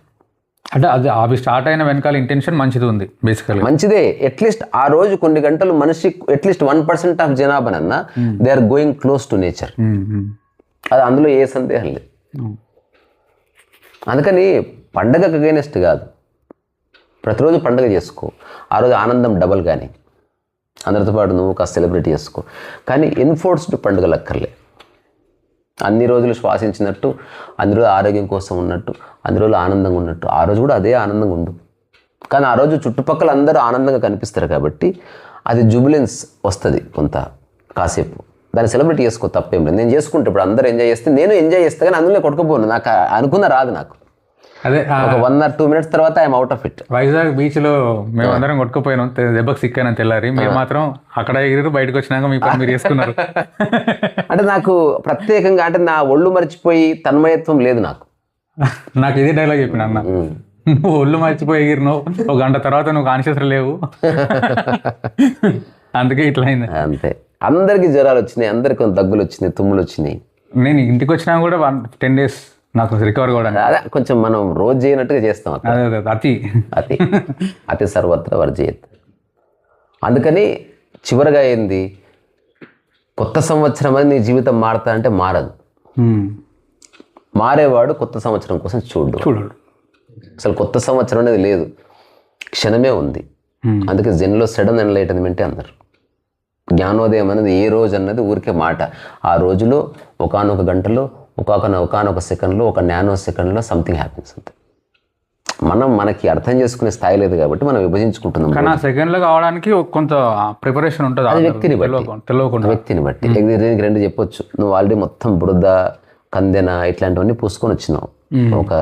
అంటే అది అవి స్టార్ట్ అయిన వెనకాల ఇంటెన్షన్ మంచిది ఉంది, బేసికల్ మంచిదే. అట్లీస్ట్ ఆ రోజు కొన్ని గంటలు మనిషి అట్లీస్ట్ 1% ఆఫ్ జనాభానన్నా they are going close to nature. అది అందులో ఏ సందేహం లేదు. అందుకని పండగకు అగైనెస్ట్ కాదు, ప్రతిరోజు పండుగ చేసుకో. ఆ రోజు ఆనందం డబల్. కానీ అందరితో పాటు నువ్వు కాస్త సెలబ్రేట్ చేసుకో, కానీ ఎన్ఫోర్స్డ్ పండుగలు అక్కర్లే. అన్ని రోజులు శ్వాసించినట్టు, అన్ని రోజులు ఆరోగ్యం కోసం ఉన్నట్టు, అన్ని రోజులు ఆనందంగా ఉన్నట్టు ఆ రోజు కూడా అదే ఆనందంగా ఉండు. కానీ ఆ రోజు చుట్టుపక్కల అందరూ ఆనందంగా కనిపిస్తారు కాబట్టి అది జూబిలెన్స్ వస్తుంది కొంత కాసేపు. దాన్ని సెలబ్రేట్ చేసుకో, తప్పేం లేదు. నేను చేసుకుంటే ఇప్పుడు అందరూ ఎంజాయ్ చేస్తే నేను ఎంజాయ్ చేస్తే, కానీ అందులో కొట్టుకుపోను. నాకు అనుకున్న రాదు. నాకు అదే ఒక 1 or 2 minutes తర్వాత I'm out of it. Vizag బీచ్లో మేము అందరం కొట్టుకుపోయినాం, దెబ్బకి సిక్కానని తెల్లారి. మేము మాత్రం అక్కడ ఎగిరి బయటకు వచ్చినాక మీ పని మీరు చేసుకున్నారు. అంటే నాకు ప్రత్యేకంగా అంటే నా ఒళ్ళు మర్చిపోయి తన్మయత్వం లేదు నాకు. నాకు ఇదే డైలాగ్ చెప్పిన అన్న, నువ్వు ఒళ్ళు మర్చిపోయి ఎగిరినావు, ఒక గంట తర్వాత నువ్వు కాన్షియస్ లేవు, అందుకే ఇట్లా అయింది. అంతే. అందరికి జ్వరాలు వచ్చినాయి, అందరికి కొంత దగ్గులు వచ్చినాయి, తుమ్ములు వచ్చినాయి. నేను ఇంటికి వచ్చినా కూడా 10 days నాకు రికవర్ కూడా. అదే కొంచెం మనం రోజు చేయనట్టుగా చేస్తాం. అతి అతి అతి సర్వత్ర వర్జయత్. అందుకని చివరిగా ఏంది, కొత్త సంవత్సరం అని నీ జీవితం మారుతా అంటే మారదు. మారేవాడు కొత్త సంవత్సరం కోసం చూడు. అసలు కొత్త సంవత్సరం అనేది లేదు, క్షణమే ఉంది. అందుకే జెన్లో సడన్ ఎన్లైటన్మెంటే అందరు. జ్ఞానోదయం అనేది ఏ రోజు అన్నది ఊరికే మాట. ఆ రోజులో ఒకానొక గంటలో, ఒకానొక సెకండ్లో, ఒక నానో సెకండ్లో సంథింగ్ హ్యాపీన్స్ అంతే. మనకి అర్థం చేసుకునే స్థాయి లేదు కాబట్టి మనం విభజించుకుంటున్నాం. కానీ ఆ సెకండ్లో కావడానికి కొంత ప్రిపరేషన్ ఉంటుంది. అది వ్యక్తిని బట్టి. దీనికి 2 చెప్పొచ్చు. నువ్వు ఆల్రెడీ మొత్తం బురద, కందెన ఇట్లాంటివన్నీ పూసుకొని వచ్చినావు ఒక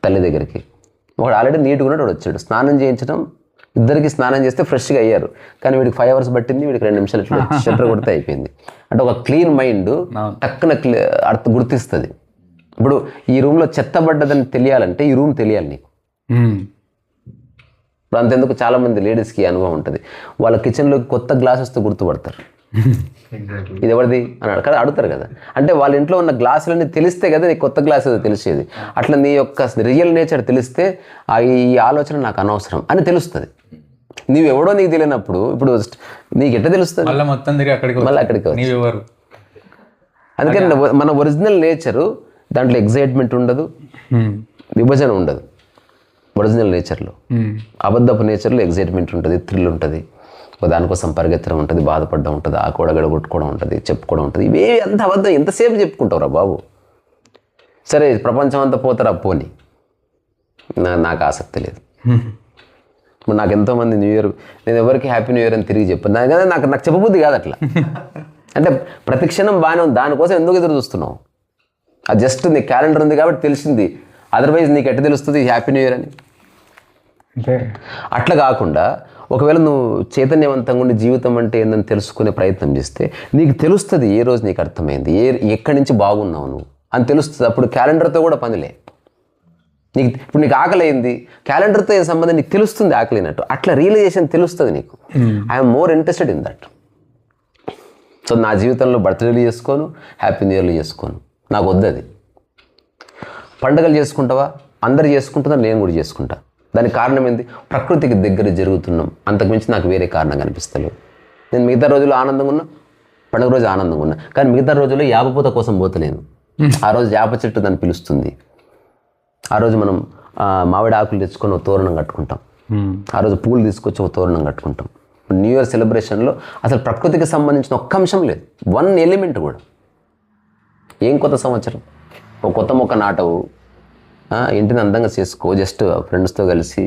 తల్లి దగ్గరికి. వాడు ఆల్రెడీ నీట్గా ఉన్నాడు, వాడు వచ్చాడు. స్నానం చేయించడం, ఇద్దరికి స్నానం చేస్తే ఫ్రెష్గా అయ్యారు. కానీ వీడికి 5 hours పట్టింది, వీడికి 2 నిమిషాలు ఇట్లా షట్టర్ కొడితే అయిపోయింది. అంటే ఒక క్లీన్ మైండ్ టక్కున గుర్తిస్తుంది. ఇప్పుడు ఈ రూమ్లో చెత్త పడ్డదని తెలియాలంటే ఈ రూమ్ తెలియాలి నీకు. ఇప్పుడు అంతెందుకు చాలామంది లేడీస్కి అనుభవం ఉంటుంది. వాళ్ళ కిచెన్లోకి కొత్త గ్లాసెస్తో గుర్తుపడతారు, ఇది ఎవరిది అని కదా అడుగుతారు కదా. అంటే వాళ్ళ ఇంట్లో ఉన్న గ్లాసులన్నీ తెలిస్తే కదా నీకు కొత్త గ్లాస్ ఏదో తెలిసేది. అట్లా నీ యొక్క రియల్ నేచర్ తెలిస్తే ఈ ఆలోచన నాకు అనవసరం అని తెలుస్తుంది. నీవెవడో నీకు తెలియనప్పుడు ఇప్పుడు నీకు ఎట్లా తెలుస్తుంది? మళ్ళీ అక్కడికి అందుకని మన ఒరిజినల్ నేచరు దాంట్లో ఎగ్జైట్మెంట్ ఉండదు, విభజన ఉండదు. ఒరిజినల్ నేచర్లో. అబద్ధపు నేచర్లో ఎగ్జైట్మెంట్ ఉంటుంది, థ్రిల్ ఉంటుంది, దానికోసం పరిగెత్తడం ఉంటుంది, బాధపడడం ఉంటుంది, ఆ కూడా గడగొట్టుకోవడం ఉంటుంది, చెప్పుకోవడం ఉంటుంది. ఇవేవి అంత అబద్ధం ఎంతసేపు చెప్పుకుంటావురా బాబు. సరే ప్రపంచం అంతా పోతారా పోని, నాకు ఆసక్తి లేదు. ఇప్పుడు నాకు ఎంతోమంది న్యూ ఇయర్, నేను ఎవరికి హ్యాపీ న్యూ ఇయర్ అని తిరిగి చెప్పాను. నాకు చెప్పబుద్ధి కాదు అట్లా. అంటే ప్రతి క్షణం బాగానే ఉంది, దానికోసం ఎందుకు ఎదురు చూస్తున్నావు? అది జస్ట్ నీ క్యాలెండర్ ఉంది కాబట్టి తెలిసింది, అదర్వైజ్ నీకు ఎట్ట తెలుస్తుంది హ్యాపీ న్యూ ఇయర్ అని? అట్లా కాకుండా ఒకవేళ నువ్వు చైతన్యవంతంగా ఉండి జీవితం అంటే ఏందని తెలుసుకునే ప్రయత్నం చేస్తే నీకు తెలుస్తుంది ఏ రోజు నీకు అర్థమైంది, ఎక్కడి నుంచి బాగున్నావు నువ్వు అని తెలుస్తుంది. అప్పుడు క్యాలెండర్తో కూడా పనిలే. ఇప్పుడు నీకు ఆకలి అయింది, క్యాలెండర్తో ఏం సంబంధం నీకు తెలుస్తుంది ఆకలినట్టు. అట్లా రియలైజేషన్ తెలుస్తుంది నీకు. I'm more interested in that. So నా జీవితంలో బర్త్డేలు చేసుకోను, హ్యాపీ న్యూ ఇయర్లు చేసుకోను, నాకు వద్దు అది. పండుగలు చేసుకుంటావా? అందరు చేసుకుంటున్నారు, నేను కూడా చేసుకుంటా. దానికి కారణం ఏంటి? ప్రకృతికి దగ్గర జరుగుతున్నాం, అంతకుమించి నాకు వేరే కారణం కనిపిస్తలేదు. నేను మిగతా రోజుల్లో ఆనందంగా ఉన్నా, పండుగ రోజు ఆనందంగా ఉన్నా, కానీ మిగతా రోజుల్లో యాపపూత కోసం పోతలేను. ఆ రోజు యాప చెట్టు దాన్ని పిలుస్తుంది. ఆ రోజు మనం మామిడి ఆకులు తెచ్చుకొని ఒక తోరణం కట్టుకుంటాం, ఆ రోజు పూలు తీసుకొచ్చి ఒక తోరణం కట్టుకుంటాం. న్యూ ఇయర్ సెలబ్రేషన్లో అసలు ప్రకృతికి సంబంధించిన ఒక్క అంశం లేదు, వన్ ఎలిమెంట్ కూడా. ఏం కొత్త సంవత్సరం? ఒక కొత్త మొక్క నాటవు, ఇంటిని అందంగా చేసుకో, జస్ట్ ఫ్రెండ్స్తో కలిసి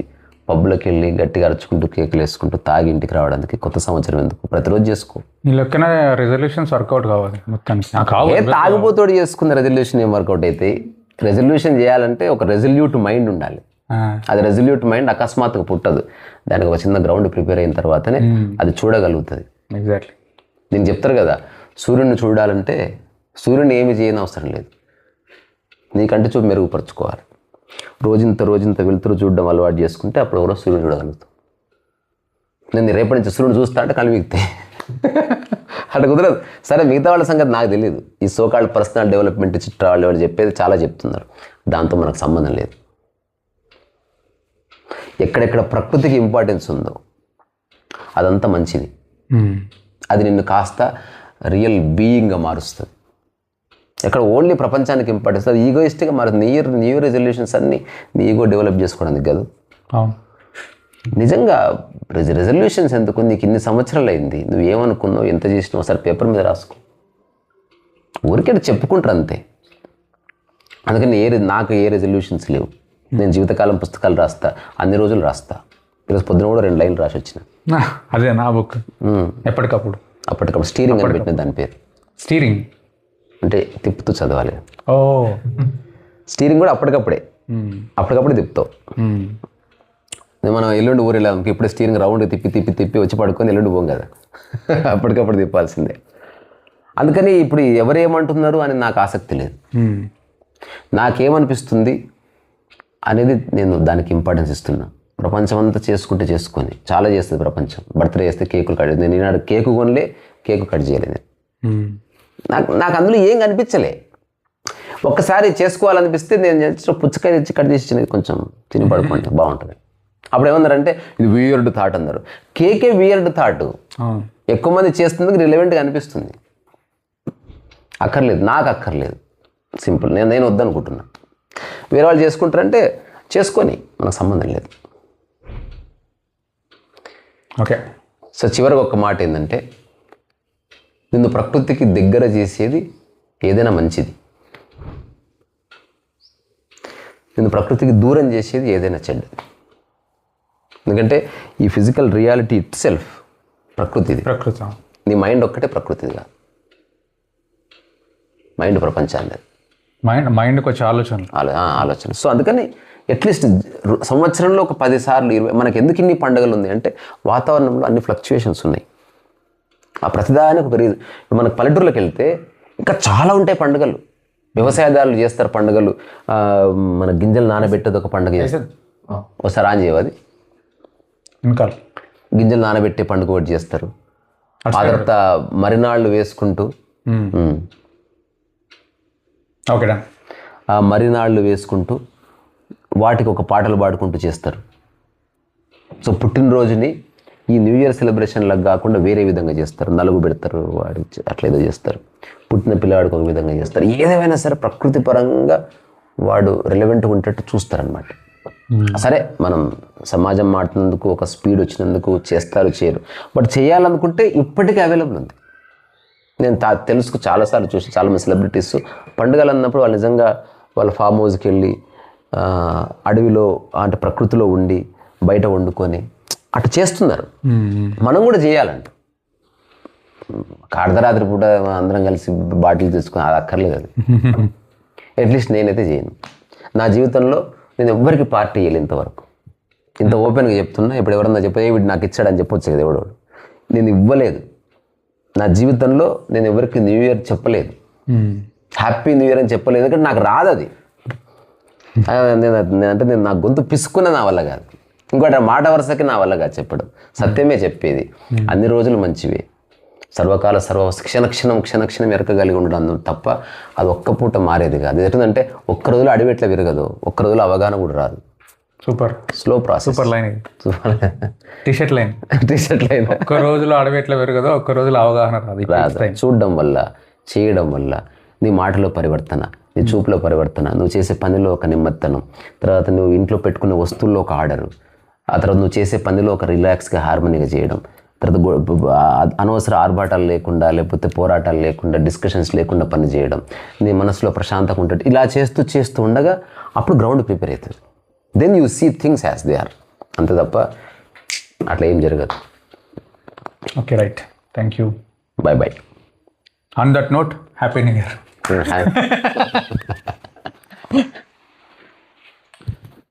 పబ్లోకి వెళ్ళి గట్టిగా అరుచుకుంటూ కేకులు వేసుకుంటూ తాగి ఇంటికి రావడానికి కొత్త సంవత్సరం ఎందుకు? ప్రతిరోజు చేసుకో. నీ లెక్కన రెజల్యూషన్స్ వర్కౌట్ కావాలి మొత్తానికి. తాగుబోతోడు చేసుకున్న రెజల్యూషన్ ఏం వర్కౌట్ అయితే? రెజల్యూషన్ చేయాలంటే ఒక రెజల్యూట్ మైండ్ ఉండాలి. అది రెజల్యూట్ మైండ్ అకస్మాత్తుగా పుట్టదు, దానికి ఒక చిన్న గ్రౌండ్ ప్రిపేర్ అయిన తర్వాతనే అది చూడగలుగుతుంది. ఎగ్జాక్ట్లీ. నేను చెప్తారు కదా, సూర్యుడిని చూడాలంటే సూర్యుని ఏమి చేయని అవసరం లేదు, నీకంటే చూపు మెరుగుపరుచుకోవాలి. రోజంత వెళ్తురు చూడడం అలవాటు చేసుకుంటే అప్పుడు ఎవరో సూర్యుని చూడగలుగుతాం. నేను రేపటి నుంచి సూర్యుని చూస్తా అంటే కళ్ళు మిగుతాయి, అట్లా కుదరదు. సరే మిగతా వాళ్ళ సంగతి నాకు తెలియదు. ఈ సోకాల్డ్ పర్సనల్ డెవలప్మెంట్ చిట్రా వాళ్ళు చెప్పేది చాలా చెప్తున్నారు, దాంతో మనకు సంబంధం లేదు. ఎక్కడెక్కడ ప్రకృతికి ఇంపార్టెన్స్ ఉందో అదంతా మంచిది. అది నిన్ను కాస్త రియల్ బీయింగ్గా మారుస్తుంది. ఎక్కడ ఓన్లీ ప్రపంచానికి ఇంపార్టెన్స్, అది ఈగోయిస్టిక్గా మారుతుంది. న్యూ రెజల్యూషన్స్ అన్నీ నీ ఈగో డెవలప్ చేసుకోవడానికి కాదు. నిజంగా రెజల్యూషన్స్ ఎందుకు? నీకు ఇన్ని సంవత్సరాలు అయింది, నువ్వు ఏమనుకున్నావు, ఎంత చేసినావు ఒకసారి పేపర్ మీద రాసుకో. ఊరికే చెప్పుకుంటారు అంతే. అందుకని నాకు ఏ రెజల్యూషన్స్ లేవు. నేను జీవితకాలం పుస్తకాలు రాస్తా, అన్ని రోజులు రాస్తా. ఈరోజు పొద్దున కూడా 2 లైన్లు రాసి వచ్చిన. అదే నా బుక్. అప్పటికప్పుడు స్టీరింగ్ అని పెట్టిన దాని పేరు. స్టీరింగ్ అంటే తిప్పుతూ చదవాలి. ఓ, స్టీరింగ్ కూడా అప్పటికప్పుడే తిప్పుతావు. మనం ఎల్లుండి ఊరు వెళ్ళాం, ఇప్పుడే స్టీరింగ్ రౌండ్ తిప్పి వచ్చి పడుకొని ఎల్లుండి పోం కదా, అప్పటికప్పుడు తిప్పాల్సిందే. అందుకని ఇప్పుడు ఎవరేమంటున్నారు అని నాకు ఆసక్తి లేదు. నాకేమనిపిస్తుంది అనేది నేను దానికి ఇంపార్టెన్స్ ఇస్తున్నా. ప్రపంచం అంతా చేసుకొని చాలా చేస్తుంది ప్రపంచం. బర్త్డే చేస్తే కేకులు కట్ చేస్తుంది. నేను ఈనాడు కేకు కొనలే, కేకు కట్ చేయలేదు. నాకు అందులో ఏం కనిపించలే. ఒక్కసారి చేసుకోవాలనిపిస్తే నేను పుచ్చకాయ తెచ్చి కట్ చేసి కొంచెం తిని పడుకోండి బాగుంటుంది. అప్పుడు ఏమన్నారంటే ఇది వియర్డ్ థాట్ అన్నారు. కేకే వియర్డ్ థాట్, ఎక్కువ మంది చేస్తున్నందుకు రిలవెంట్గా అనిపిస్తుంది. నాకు అక్కర్లేదు, సింపుల్. నేను వద్దనుకుంటున్నా. వేరే వాళ్ళు చేసుకుంటారంటే చేసుకొని మనకు సంబంధం లేదు. ఓకే. సో చివరికి ఒక మాట ఏంటంటే, నిన్ను ప్రకృతికి దగ్గర చేసేది ఏదైనా మంచిది, నిన్ను ప్రకృతికి దూరం చేసేది ఏదైనా చెడ్డది. ఎందుకంటే ఈ ఫిజికల్ రియాలిటీ ఇట్ సెల్ఫ్ ప్రకృతిది. నీ మైండ్ ఒక్కటే ప్రకృతిది కాదు, మైండ్ ప్రపంచాన్ని. మైండ్కి వచ్చే ఆలోచన. సో అందుకని అట్లీస్ట్ సంవత్సరంలో ఒక 10 సార్లు 20, మనకి ఎందుకు ఇన్ని పండుగలు ఉంది అంటే వాతావరణంలో అన్ని ఫ్లక్చుయేషన్స్ ఉన్నాయి. ఆ ప్రతిదానికి ఒక రీజన్. మనకు పల్లెటూరులోకి వెళ్తే ఇంకా చాలా ఉంటాయి పండుగలు. వ్యవసాయదారులు చేస్తారు పండుగలు. మన గింజలు నానబెట్టేది ఒక పండుగ చేస్తారు. ఒకసారి ఆన్ చేయవది, ఇంకా గింజలు నానబెట్టే పండుగ ఒకటి చేస్తారు. ఆ తర్వాత మరినాళ్ళు వేసుకుంటూ ఆ మరినాళ్ళు వేసుకుంటూ వాటికి ఒక పాటలు పాడుకుంటూ చేస్తారు. సో పుట్టినరోజుని ఈ న్యూ ఇయర్ సెలబ్రేషన్లకు కాకుండా వేరే విధంగా చేస్తారు. నలుగు పెడతారు, వాడి అట్లా ఏదో చేస్తారు. పుట్టిన పిల్లవాడికి ఒక విధంగా చేస్తారు. ఏదేమైనా సరే ప్రకృతి పరంగా వాడు రిలవెంట్గా ఉండేటట్టు చూస్తారనమాట. సరే మనం సమాజం మాట్లాడినందుకు ఒక స్పీడ్ వచ్చినందుకు చేస్తారు చేయరు, బట్ చేయాలనుకుంటే ఇప్పటికీ అవైలబుల్ ఉంది. నేను తెలుసుకు చాలాసార్లు చూసి చాలామంది సెలబ్రిటీస్ పండుగలు అన్నప్పుడు వాళ్ళు నిజంగా వాళ్ళ ఫామ్ హౌస్కి వెళ్ళి అడవిలో అంటే ప్రకృతిలో ఉండి బయట వండుకొని అటు చేస్తున్నారు. మనం కూడా చేయాలంట. అర్ధరాత్రి పూట అందరం కలిసి బాటిల్ తీసుకుని అది అక్కర్లేదు. అది అట్లీస్ట్ నేనైతే చేయను. నా జీవితంలో నేను ఎవ్వరికి పార్టీ ఇవ్వలేదు ఇంతవరకు. ఇంత ఓపెన్గా చెప్తున్నా. ఇప్పుడు ఎవరన్నా చెప్పే వీడు నాకు ఇచ్చాడని చెప్పొచ్చు కదా ఎవడోడు. నేను ఇవ్వలేదు. నా జీవితంలో నేను ఎవరికి న్యూ ఇయర్ చెప్పలేదు, హ్యాపీ న్యూ ఇయర్ అని చెప్పలేదు. ఎందుకంటే నాకు రాదు అది. నేను నా గొంతు పిసుకున్న నా వల్ల కాదు. ఇంకోటి మాట వరుసకి నా వల్ల కాదు చెప్పడం. సత్యమే చెప్పేది. అన్ని రోజులు మంచివే, సర్వకాల సర్వ క్షణక్షణం ఎరకగలిగి ఉండడం తప్ప అది ఒక్క పూట మారేది కాదు. ఏంటంటే ఒక్క రోజులో అడవి ఎట్లా విరగదు, ఒక్క రోజులో అవగాహన కూడా రాదు. Super slow process. Super line. T shirt line. ఒక్క రోజులో అడవి ఎట్లా పెరగదో ఒక్క రోజులో అవగాహన రాదు. చూడడం వల్ల, చేయడం వల్ల నీ మాటలో పరివర్తన, నీ చూపులో పరివర్తన, నువ్వు చేసే పనిలో ఒక నెమ్మదితనం, తర్వాత నువ్వు ఇంట్లో పెట్టుకునే వస్తువుల్లో ఒక ఆర్డరు, ఆ తర్వాత నువ్వు చేసే పనిలో ఒక రిలాక్స్గా హార్మనీగా చేయడం, తర్వాత అనవసర ఆర్భాటాలు లేకుండా లేకపోతే పోరాటాలు లేకుండా డిస్కషన్స్ లేకుండా పని చేయడం, నీ మనసులో ప్రశాంతంగా ఉంటుంది. ఇలా చేస్తూ ఉండగా అప్పుడు గ్రౌండ్ ప్రిపేర్ అవుతుంది. Then you see things as they are. అంతే తప్ప అట్లా ఏం జరగదు. Okay, right. Thank you. Bye bye. On that note, happy new year.